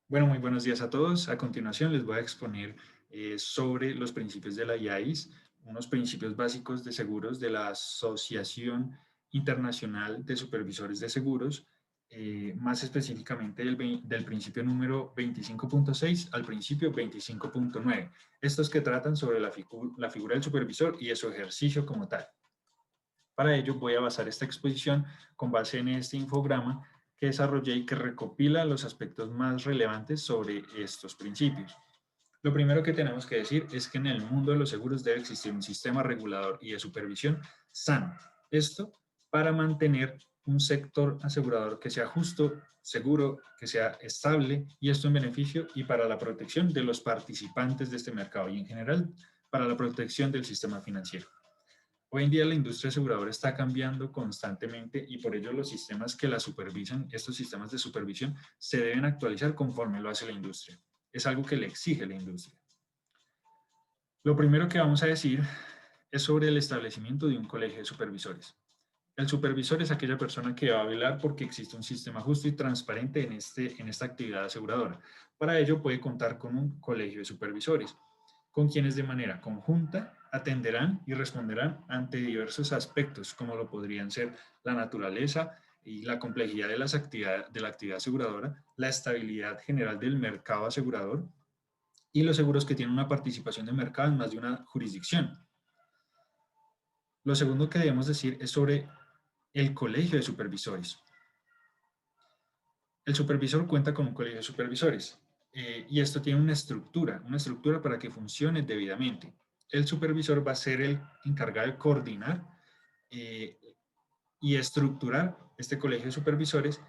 Bueno, muy buenos días a todos. A continuación les voy a exponer sobre los principios de la IAIS, unos principios básicos de seguros de la Asociación Internacional de Supervisores de Seguros, más específicamente del principio número 25.6 al principio 25.9. Estos que tratan sobre la figura del supervisor y de su ejercicio como tal. Para ello voy a basar esta exposición con base en este infograma que desarrollé y que recopila los aspectos más relevantes sobre estos principios. Lo primero que tenemos que decir es que en el mundo de los seguros debe existir un sistema regulador y de supervisión sano. Esto para mantener un sector asegurador que sea justo, seguro, que sea estable, y esto en beneficio y para la protección de los participantes de este mercado y en general para la protección del sistema financiero. Hoy en día la industria aseguradora está cambiando constantemente y por ello los sistemas que la supervisan, estos sistemas de supervisión, se deben actualizar conforme lo hace la industria. Es algo que le exige la industria. Lo primero que vamos a decir es sobre el establecimiento de un colegio de supervisores. El supervisor es aquella persona que va a velar porque existe un sistema justo y transparente en esta actividad aseguradora. Para ello puede contar con un colegio de supervisores, con quienes de manera conjunta atenderán y responderán ante diversos aspectos, como lo podrían ser la naturaleza y la complejidad de la actividad aseguradora, la estabilidad general del mercado asegurador y los seguros que tienen una participación de mercado en más de una jurisdicción. Lo segundo que debemos decir es sobre el colegio de supervisores. El supervisor cuenta con un colegio de supervisores y esto tiene una estructura para que funcione debidamente. El supervisor va a ser el encargado de coordinar eh, y estructurar este colegio de supervisores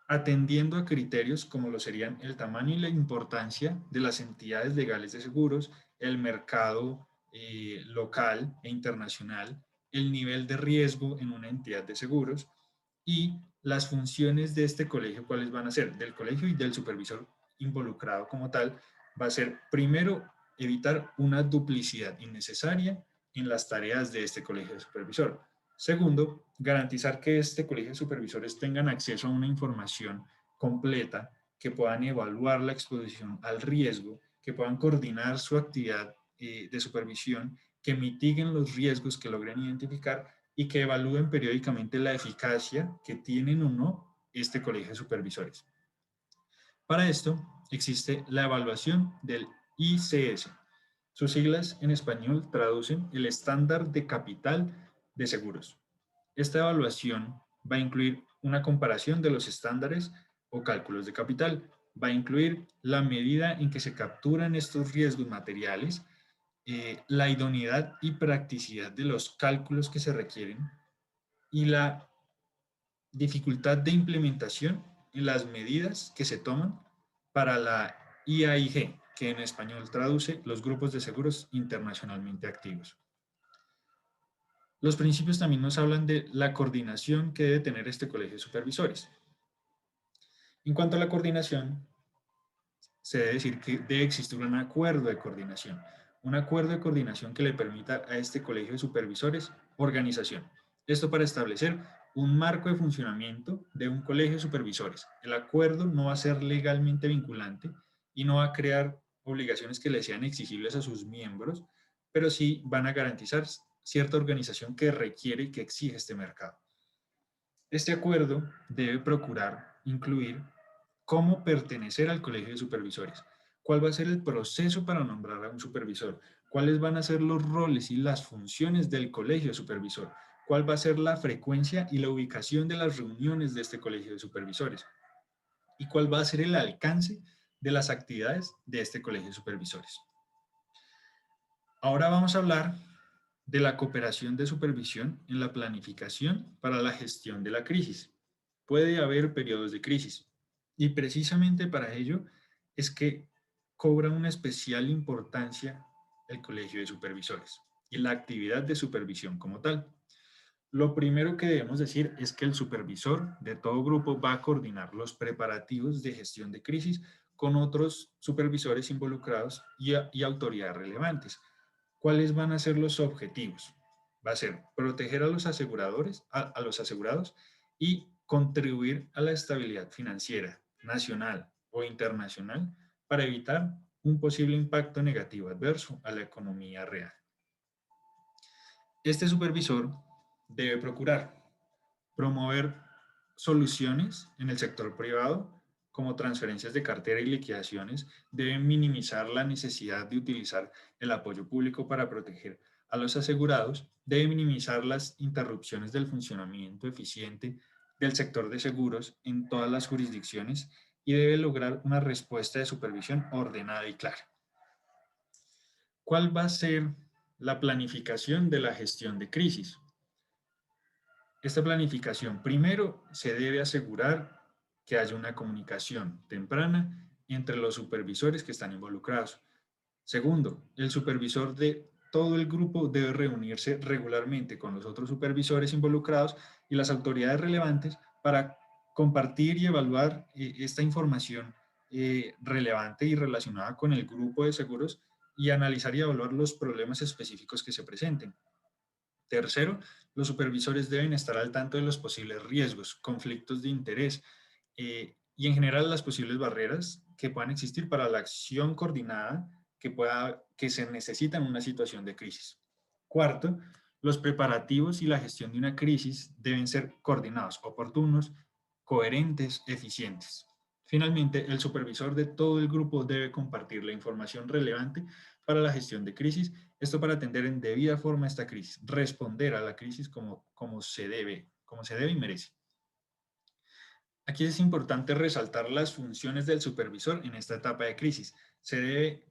atendiendo a criterios como lo serían el tamaño y la importancia de las entidades legales de seguros, el mercado local e internacional, el nivel de riesgo en una entidad de seguros y las funciones de este colegio, cuáles van a ser, del colegio y del supervisor involucrado como tal, va a ser primero evitar una duplicidad innecesaria en las tareas de este colegio de supervisor. Segundo, garantizar que este colegio de supervisores tengan acceso a una información completa, que puedan evaluar la exposición al riesgo, que puedan coordinar su actividad de supervisión, que mitiguen los riesgos que logren identificar y que evalúen periódicamente la eficacia que tienen o no este colegio de supervisores. Para esto existe la evaluación del ICS. Sus siglas en español traducen el estándar de capital de seguros. Esta evaluación va a incluir una comparación de los estándares o cálculos de capital. Va a incluir la medida en que se capturan estos riesgos materiales, la idoneidad y practicidad de los cálculos que se requieren y la dificultad de implementación en las medidas que se toman para la IAIG, que en español traduce los grupos de seguros internacionalmente activos. Los principios también nos hablan de la coordinación que debe tener este colegio de supervisores. En cuanto a la coordinación, se debe decir que debe existir un acuerdo de coordinación que le permita a este colegio de supervisores organización. Esto para establecer un marco de funcionamiento de un colegio de supervisores. El acuerdo no va a ser legalmente vinculante y no va a crear obligaciones que le sean exigibles a sus miembros, pero sí van a garantizar cierta organización que requiere y que exige este mercado. Este acuerdo debe procurar incluir cómo pertenecer al colegio de supervisores, cuál va a ser el proceso para nombrar a un supervisor, cuáles van a ser los roles y las funciones del colegio de supervisor, cuál va a ser la frecuencia y la ubicación de las reuniones de este colegio de supervisores y cuál va a ser el alcance de las actividades de este colegio de supervisores. Ahora vamos a hablar de la cooperación de supervisión en la planificación para la gestión de la crisis. Puede haber periodos de crisis y precisamente para ello es que cobra una especial importancia el colegio de supervisores y la actividad de supervisión como tal. Lo primero que debemos decir es que el supervisor de todo grupo va a coordinar los preparativos de gestión de crisis con otros supervisores involucrados y autoridades relevantes. ¿Cuáles van a ser los objetivos? Va a ser proteger a los aseguradores, a los asegurados y contribuir a la estabilidad financiera nacional, o internacional para evitar un posible impacto negativo adverso a la economía real. Este supervisor debe procurar promover soluciones en el sector privado, como transferencias de cartera y liquidaciones, deben minimizar la necesidad de utilizar el apoyo público para proteger a los asegurados, debe minimizar las interrupciones del funcionamiento eficiente del sector de seguros en todas las jurisdicciones y debe lograr una respuesta de supervisión ordenada y clara. ¿Cuál va a ser la planificación de la gestión de crisis? Esta planificación, primero, se debe asegurar que haya una comunicación temprana entre los supervisores que están involucrados. Segundo, el supervisor de todo el grupo debe reunirse regularmente con los otros supervisores involucrados y las autoridades relevantes para compartir y evaluar esta información relevante y relacionada con el grupo de seguros y analizar y evaluar los problemas específicos que se presenten. Tercero, los supervisores deben estar al tanto de los posibles riesgos, conflictos de interés y en general las posibles barreras que puedan existir para la acción coordinada que se necesita en una situación de crisis. Cuarto, los preparativos y la gestión de una crisis deben ser coordinados, oportunos, coherentes, eficientes. Finalmente, el supervisor de todo el grupo debe compartir la información relevante para la gestión de crisis, esto para atender en debida forma esta crisis, responder a la crisis como se debe y merece. Aquí es importante resaltar las funciones del supervisor en esta etapa de crisis. Se debe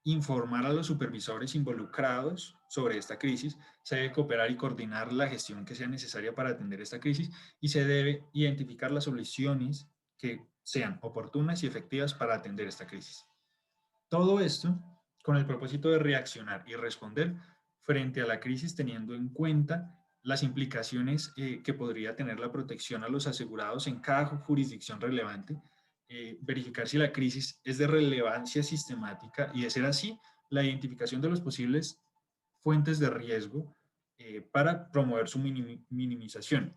informar a los supervisores involucrados sobre esta crisis, se debe cooperar y coordinar la gestión que sea necesaria para atender esta crisis y se debe identificar las soluciones que sean oportunas y efectivas para atender esta crisis. Todo esto con el propósito de reaccionar y responder frente a la crisis teniendo en cuenta las implicaciones que podría tener la protección a los asegurados en cada jurisdicción relevante, verificar si la crisis es de relevancia sistemática y de ser así, la identificación de los posibles fuentes de riesgo para promover su minimización.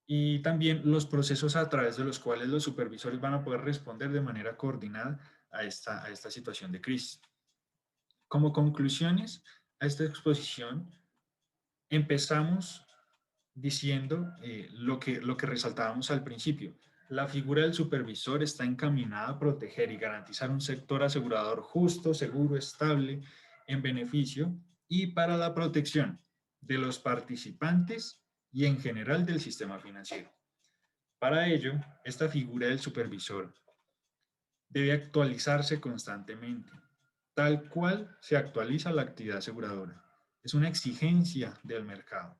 Y también los procesos a través de los cuales los supervisores van a poder responder de manera coordinada a esta situación de crisis. Como conclusiones a esta exposición, empezamos diciendo lo que resaltábamos al principio. La figura del supervisor está encaminada a proteger y garantizar un sector asegurador justo, seguro, estable, en beneficio y para la protección de los participantes y en general del sistema financiero. Para ello, esta figura del supervisor debe actualizarse constantemente, tal cual se actualiza la actividad aseguradora. Es una exigencia del mercado.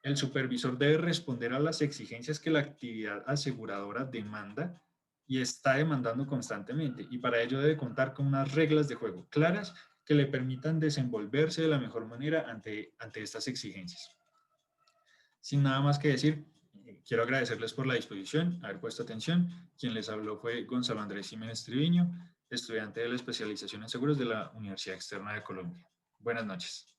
El supervisor debe responder a las exigencias que la actividad aseguradora demanda y está demandando constantemente, y para ello debe contar con unas reglas de juego claras que le permitan desenvolverse de la mejor manera ante estas exigencias. Sin nada más que decir, quiero agradecerles por la disposición, haber puesto atención. Quien les habló fue Gonzalo Andrés Jiménez Triviño, estudiante de la especialización en seguros de la Universidad Externa de Colombia. Buenas noches.